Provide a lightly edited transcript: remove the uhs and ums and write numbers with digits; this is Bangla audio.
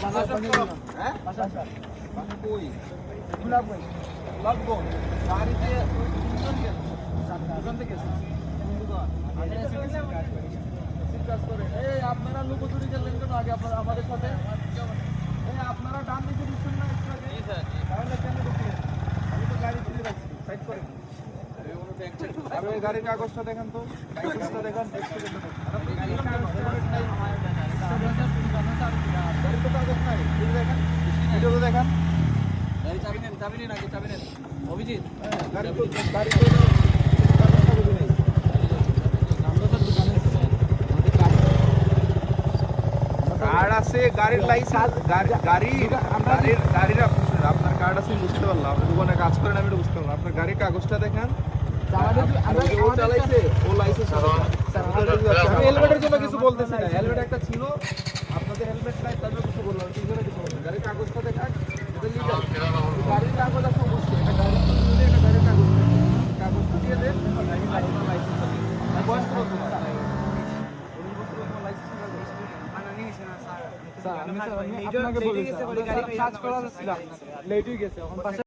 হ্যাঁ বাসা কই গোলাপগঞ্জ গোলাপগঞ্জ গাড়িতে দুজন গেল দুজন থেকে কাজ করে এই আপনারা লুকোচুরি গেলেন কেন আগে আপনারা আমাদের সাথে এই আপনারা ডান দিকে দিচ্ছেন না একটু আগে তাহলে কেন ঢুকলেন আমি তো গাড়ি তুলে রাখছি সাইড করে আর ওই গাড়ির কাগজটা দেখেন তো কাগজটা দেখান ভিডিও দেখান চাবি নেন আগে চাবি নেন অভিজিৎ গাড়ি কার্ড আছে গাড়ির লাইসেন্স গাড়ির আপনার কার্ড আছে বুঝতে পারলাম আপনি দোকানে কাজ করেন আমি বুঝতে পারলাম আপনার গাড়ির কাগজটা দেখান ও চালাইছে ও লাইসেন্স হেলমেটের জন্য কিছু বলতেছি না হেলমেট একটা ছিল আপনাদের হেলমেট নাই তার জন্য কিছু বললাম তিনজনে কিছু বললাম গাড়ির কাগজটা দেখান এটা লিগাল গাড়ির কাগজ আছে অবশ্যই এটা গাড়ির কাগজ কাগজটা দিয়ে দেন গাড়ির লাইসেন্স বয়স কত তোমার আপনাকে বলেছি গাড়ি কাজ করা ছিল লেট হয়ে গেছে এখন